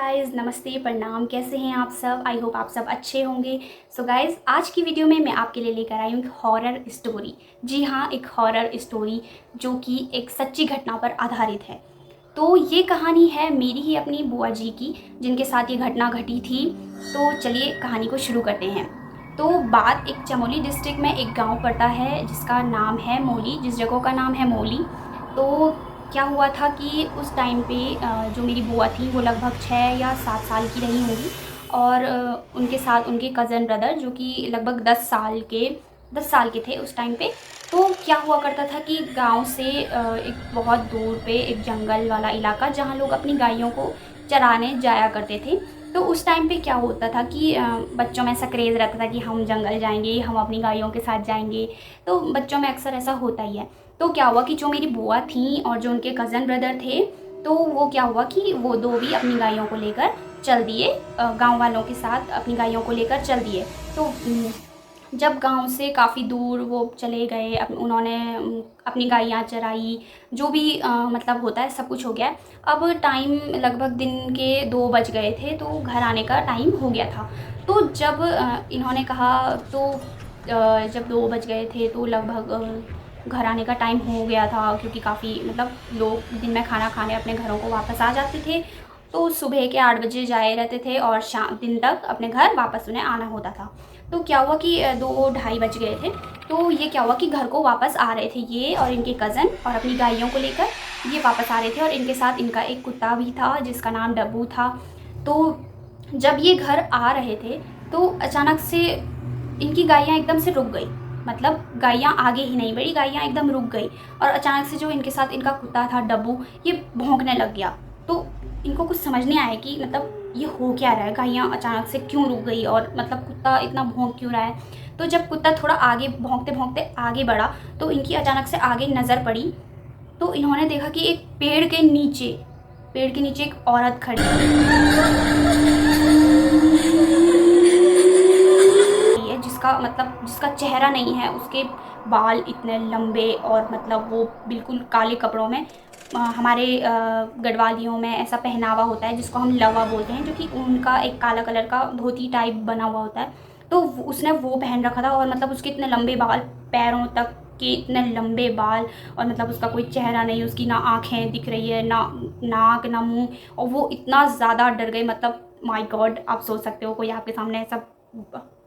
Guys, नमस्ते, प्रणाम। कैसे हैं आप सब? आई होप आप सब अच्छे होंगे। सो गाइज़, आज की वीडियो में मैं आपके लिए लेकर आई हूँ एक हॉरर स्टोरी। जी हाँ, एक हॉरर स्टोरी जो कि एक सच्ची घटना पर आधारित है। तो ये कहानी है मेरी ही अपनी बुआ जी की, जिनके साथ ये घटना घटी थी। तो चलिए कहानी को शुरू करते हैं। तो बात एक चमोली डिस्ट्रिक्ट में एक गाँव पड़ता है जिसका नाम है मौली, जिस जगह का नाम है मौली। तो क्या हुआ था कि उस टाइम पे जो मेरी बुआ थी वो लगभग 6 या 7 साल की रही होंगी, और उनके साथ उनके कज़न ब्रदर जो कि लगभग 10 साल के थे उस टाइम पे। तो क्या हुआ करता था कि गांव से एक बहुत दूर पे एक जंगल वाला इलाका, जहां लोग अपनी गायों को चराने जाया करते थे। तो उस टाइम पे क्या होता था कि बच्चों में ऐसा क्रेज़ रहता था कि हम जंगल जाएंगे, हम अपनी गायों के साथ जाएंगे। तो बच्चों में अक्सर ऐसा होता ही है। तो क्या हुआ कि जो मेरी बुआ थी और जो उनके कज़न ब्रदर थे, तो वो क्या हुआ कि वो दो भी अपनी गायों को लेकर चल दिए, गांव वालों के साथ अपनी गायों को लेकर चल दिए। तो जब गांव से काफ़ी दूर वो चले गए, उन्होंने अपनी गायें चराई, जो भी मतलब होता है सब कुछ हो गया। अब टाइम लगभग दिन के 2 बज गए थे, तो घर आने का टाइम हो गया था। तो जब इन्होंने कहा, तो जब 2 बज गए थे तो लगभग घर आने का टाइम हो गया था, क्योंकि काफ़ी मतलब लोग दिन में खाना खाने अपने घरों को वापस आ जाते थे। तो सुबह के 8 बजे जाए रहते थे और शाम दिन तक अपने घर वापस उन्हें आना होता था। तो क्या हुआ कि 2 ढाई बज गए थे। तो ये क्या हुआ कि घर को वापस आ रहे थे, ये और इनके कज़न और अपनी गायों को लेकर ये वापस आ रहे थे, और इनके साथ इनका एक कुत्ता भी था जिसका नाम डब्बू था। तो जब ये घर आ रहे थे तो अचानक से इनकी गायें एकदम से रुक गई। मतलब गायें आगे ही नहीं बढ़ी, गायें एकदम रुक गई। और अचानक से जो इनके साथ इनका कुत्ता था डब्बू, ये भौंकने लग गया। तो इनको कुछ समझ नहीं आया कि मतलब ये हो क्या रहा है, गायें अचानक से क्यों रुक गई और मतलब कुत्ता इतना भौंक क्यों रहा है। तो जब कुत्ता थोड़ा आगे भौंकते भौंकते आगे बढ़ा, तो इनकी अचानक से आगे नज़र पड़ी। तो इन्होंने देखा कि एक पेड़ के नीचे एक औरत खड़ी है, जिसका चेहरा नहीं है, उसके बाल इतने लंबे, और मतलब वो बिल्कुल काले कपड़ों में। हमारे गढ़वालियों में ऐसा पहनावा होता है जिसको हम लवा बोलते हैं, जो कि उनका एक काला कलर का धोती टाइप बना हुआ होता है। तो उसने वो पहन रखा था, और मतलब उसके इतने लंबे बाल, पैरों तक के इतने लंबे बाल, और मतलब उसका कोई चेहरा नहीं, उसकी ना आँखें दिख रही है, ना नाक, ना मुँह। और वो इतना ज़्यादा डर गए, मतलब माय गॉड, आप सोच सकते हो कोई आपके सामने ऐसा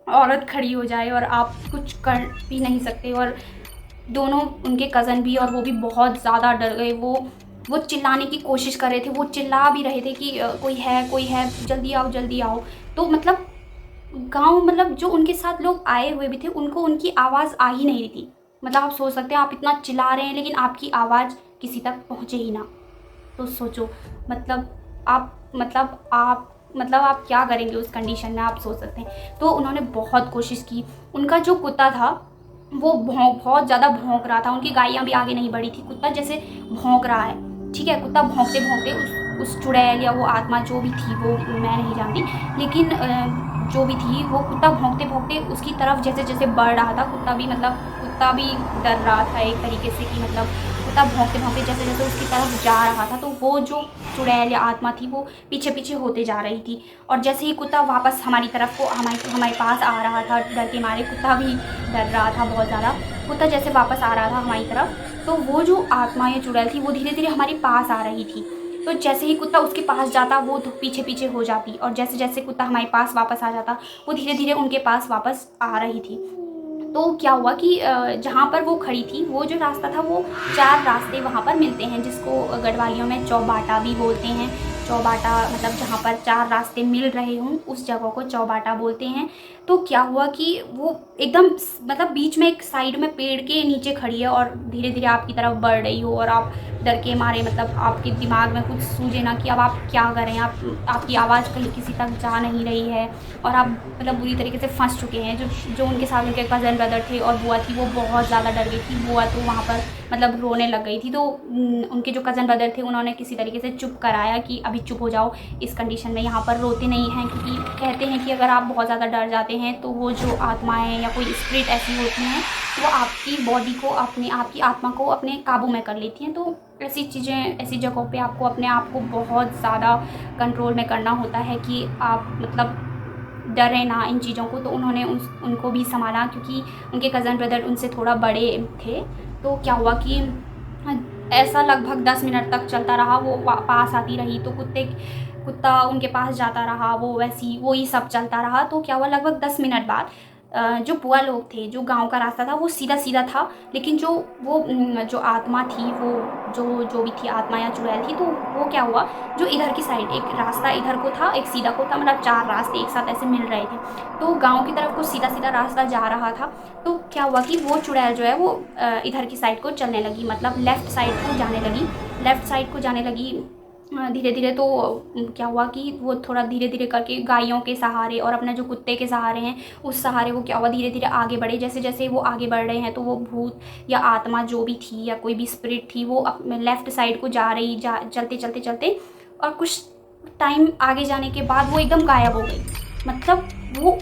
औरत खड़ी हो जाए और आप कुछ कर भी नहीं सकते। और दोनों उनके कज़न भी और वो भी बहुत ज़्यादा डर गए। वो चिल्लाने की कोशिश कर रहे थे, वो चिल्ला भी रहे थे कि कोई है, जल्दी आओ, जल्दी आओ। तो मतलब गाँव, मतलब जो उनके साथ लोग आए हुए भी थे, उनको उनकी आवाज़ आ ही नहीं रही थी। मतलब आप सोच सकते हैं, आप इतना चिल्ला रहे हैं लेकिन आपकी आवाज़ किसी तक पहुँचे ही ना। तो सोचो, मतलब आप क्या करेंगे उस कंडीशन में, आप सोच सकते हैं। तो उन्होंने बहुत कोशिश की। उनका जो कुत्ता था वो बहुत ज़्यादा भौंक रहा था, उनकी गायें भी आगे नहीं बढ़ी थी, कुत्ता जैसे भौंक रहा है। ठीक है, कुत्ता भौंकते भौंकते उस चुड़ैल या वो आत्मा जो भी थी, वो मैं नहीं जानती, लेकिन जो भी थी, वो कुत्ता भौंकते भौंकते उसकी तरफ जैसे जैसे बढ़ रहा था। कुत्ता भी डर रहा था एक तरीके से, कि मतलब कुत्ता भौंकते भौंकते जैसे जैसे उसकी तरफ जा रहा था, तो वो जो चुड़ैल या आत्मा थी वो पीछे पीछे होते जा रही थी। और जैसे ही कुत्ता वापस हमारी तरफ को हमारे पास आ रहा था, डर के मारे कुत्ता भी डर रहा था बहुत ज़्यादा। कुत्ता जैसे वापस आ रहा था हमारी तरफ, तो वो जो आत्मा या चुड़ैल थी वो धीरे धीरे हमारे पास आ रही थी। तो जैसे ही कुत्ता उसके पास जाता, वो तो पीछे पीछे हो जाती, और जैसे जैसे कुत्ता हमारे पास वापस आ जाता, वो धीरे धीरे उनके पास वापस आ रही थी। तो क्या हुआ कि जहाँ पर वो खड़ी थी, वो जो रास्ता था, वो 4 रास्ते वहाँ पर मिलते हैं, जिसको गढ़वालियों में चौबाटा भी बोलते हैं। चौबाटा मतलब जहाँ पर 4 रास्ते मिल रहे हों, उस जगह को चौबाटा बोलते हैं। तो क्या हुआ कि वो एकदम मतलब बीच में एक साइड में पेड़ के नीचे खड़ी है, और धीरे धीरे आपकी तरफ बढ़ रही हो, और आप डर के मारे, मतलब आपके दिमाग में कुछ सूझे ना कि अब आप क्या करें। आपकी आवाज़ कहीं किसी तक जा नहीं रही है, और आप मतलब बुरी तरीके से फंस चुके हैं। जो उनके साथ उनके कज़न ब्रदर थे और बुआ थी, वो बहुत ज़्यादा डर गई थी। बुआ तो वहाँ पर मतलब रोने लग गई थी। तो उनके जो कज़न ब्रदर थे उन्होंने किसी तरीके से चुप कराया कि अभी चुप हो जाओ, इस कंडीशन में यहाँ पर रोते नहीं हैं, क्योंकि कहते हैं कि अगर आप बहुत ज़्यादा डर जाते हैं तो वो जो आत्माएँ या कोई स्पिरिट ऐसी होती हैं वो आपकी बॉडी को आपकी आत्मा को अपने काबू में कर लेती हैं। तो ऐसी चीज़ें, ऐसी जगहों पे आपको अपने आप को बहुत ज़्यादा कंट्रोल में करना होता है कि आप मतलब डरें ना इन चीज़ों को। तो उन्होंने उनको भी संभाला, क्योंकि उनके कज़न ब्रदर उनसे थोड़ा बड़े थे। तो क्या हुआ कि ऐसा लगभग 10 मिनट तक चलता रहा। वो पास आती रही तो कुत्ता उनके पास जाता रहा, वो वैसी वही सब चलता रहा। तो क्या हुआ, लगभग 10 मिनट बाद जो बुआ लोग थे, जो गांव का रास्ता था वो सीधा सीधा था, लेकिन जो आत्मा थी, वो जो भी थी आत्मा या चुड़ैल थी, तो वो क्या हुआ, जो इधर की साइड एक रास्ता इधर को था, एक सीधा को था, मतलब 4 रास्ते एक साथ ऐसे मिल रहे थे। तो गांव की तरफ को सीधा सीधा रास्ता जा रहा था। तो क्या हुआ कि वो चुड़ैल जो है वो इधर की साइड को चलने लगी, मतलब लेफ़्ट साइड को जाने लगी धीरे धीरे। तो क्या हुआ कि वो थोड़ा धीरे धीरे करके गायों के सहारे और अपने जो कुत्ते के सहारे हैं उस सहारे वो क्या हुआ, धीरे धीरे आगे बढ़े। जैसे जैसे वो आगे बढ़ रहे हैं तो वो भूत या आत्मा जो भी थी या कोई भी स्पिरिट थी वो अपने लेफ़्ट साइड को चलते चलते चलते, और कुछ टाइम आगे जाने के बाद वो एकदम गायब हो गई। मतलब वो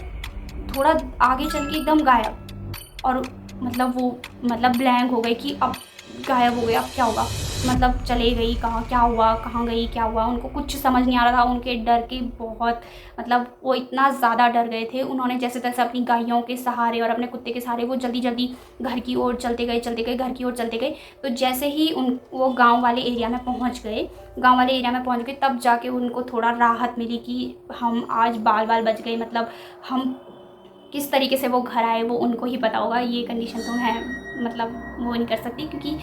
थोड़ा आगे चल के एकदम गायब, और मतलब वो ब्लैंक हो गई कि अब गायब हो गई, अब क्या होगा, मतलब चले गई कहाँ, क्या हुआ, कहाँ गई, क्या हुआ, उनको कुछ समझ नहीं आ रहा था। उनके डर के बहुत वो इतना ज़्यादा डर गए थे। उन्होंने जैसे तैसे अपनी गायों के सहारे और अपने कुत्ते के सहारे वो जल्दी जल्दी घर की ओर चलते गए घर की ओर चलते गए। तो जैसे ही वो गाँव वाले एरिया में पहुँच गए तब जाके उनको थोड़ा राहत मिली कि हम आज बाल बच गए। मतलब हम किस तरीके से वो घर आए वो उनको ही पता होगा, ये कंडीशन तो मैं वो नहीं कर सकती, क्योंकि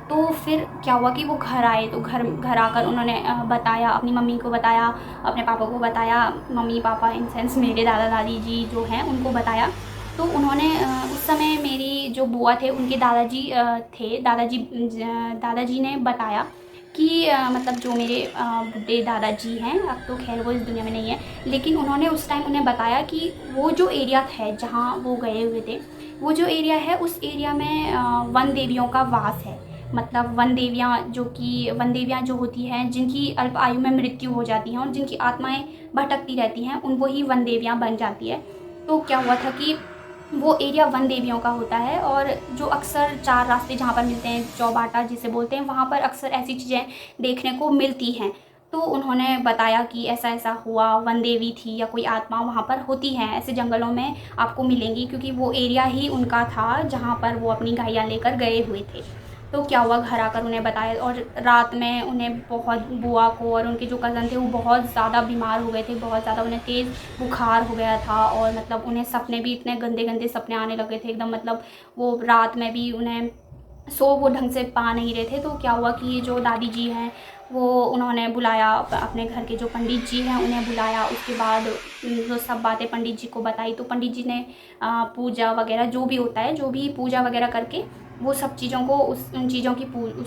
तो फिर क्या हुआ कि वो घर आए। तो घर आकर उन्होंने बताया, अपनी मम्मी को बताया, अपने पापा को बताया, मम्मी पापा इन सेंस मेरे दादा दादी जी जो हैं उनको बताया। तो उन्होंने उस समय मेरी जो बुआ थे उनके दादाजी ने बताया कि मतलब जो मेरे बुढ़े दादाजी हैं, अब तो खैर वो इस दुनिया में नहीं है, लेकिन उन्होंने उस टाइम उन्हें बताया कि वो जो एरिया है जहाँ वो गए हुए थे, वो जो एरिया है उस एरिया में वन देवियों का वास है। मतलब वन देवियाँ जो होती हैं, जिनकी अल्प आयु में मृत्यु हो जाती हैं और जिनकी आत्माएं भटकती रहती हैं, वही वन देवियाँ बन जाती है। तो क्या हुआ था कि वो एरिया वन देवियों का होता है, और जो अक्सर 4 रास्ते जहाँ पर मिलते हैं, चौबाटा जिसे बोलते हैं, वहाँ पर अक्सर ऐसी चीज़ें देखने को मिलती हैं। तो उन्होंने बताया कि ऐसा ऐसा हुआ, वन देवी थी या कोई आत्मा वहाँ पर होती हैं, ऐसे जंगलों में आपको मिलेंगी, क्योंकि वो एरिया ही उनका था जहाँ पर वो अपनी गायें लेकर गए हुए थे। तो क्या हुआ, घर आकर उन्हें बताया, और रात में उन्हें बहुत, बुआ को और उनके जो कज़न थे वो बहुत ज़्यादा बीमार हो गए थे, बहुत ज़्यादा उन्हें तेज़ बुखार हो गया था, और उन्हें सपने भी इतने गंदे गंदे सपने आने लगे थे एकदम। वो रात में भी उन्हें वो ढंग से पा नहीं रहे थे। तो क्या हुआ कि जो दादी जी हैं उन्होंने बुलाया, अपने घर के जो पंडित जी हैं उन्हें बुलाया। उसके बाद जो सब बातें पंडित जी को बताई, तो पंडित जी ने पूजा वगैरह जो भी होता है, जो भी पूजा वगैरह करके वो सब चीज़ों को उस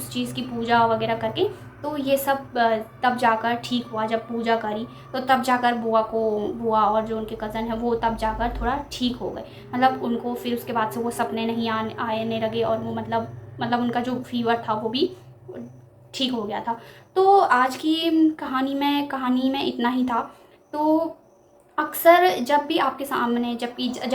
चीज़ की पूजा वगैरह करके, तो ये सब तब जाकर ठीक हुआ। जब पूजा करी तो तब जाकर बुआ और जो उनके कज़न हैं वो तब जाकर थोड़ा ठीक हो गए। उनको फिर उसके बाद से वो सपने नहीं आने लगे, और वो उनका जो फीवर था वो भी ठीक हो गया था। तो आज की कहानी में इतना ही था। तो अक्सर जब भी आपके सामने जब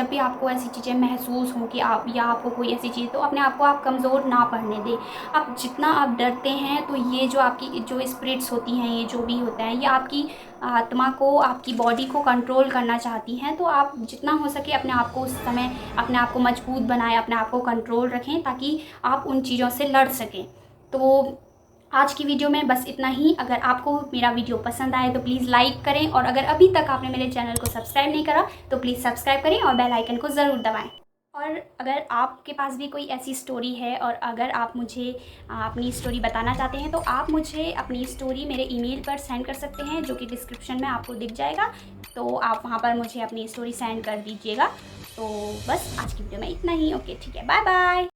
भी आपको ऐसी चीज़ें महसूस हों कि आपको कोई ऐसी चीज़, तो अपने आप को आप कमज़ोर ना पड़ने दें। आप जितना आप डरते हैं, तो ये जो आपकी जो स्पिरिट्स होती हैं, ये जो भी होता है, ये आपकी आत्मा को, आपकी बॉडी को कंट्रोल करना चाहती हैं। तो आप जितना हो सके अपने आप को उस समय अपने आप को मजबूत बनाएं, अपने आप को कंट्रोल रखें, ताकि आप उन चीज़ों से लड़ सकें। तो आज की वीडियो में बस इतना ही। अगर आपको मेरा वीडियो पसंद आए तो प्लीज़ लाइक करें, और अगर अभी तक आपने मेरे चैनल को सब्सक्राइब नहीं करा तो प्लीज़ सब्सक्राइब करें और बेल आइकन को ज़रूर दबाएं। और अगर आपके पास भी कोई ऐसी स्टोरी है, और अगर आप मुझे अपनी स्टोरी बताना चाहते हैं, तो आप मुझे अपनी स्टोरी मेरे ईमेल पर सेंड कर सकते हैं, जो कि डिस्क्रिप्शन में आपको दिख जाएगा। तो आप वहाँ पर मुझे अपनी स्टोरी सेंड कर दीजिएगा। तो बस आज की वीडियो में इतना ही। ओके, ठीक है, बाय बाय।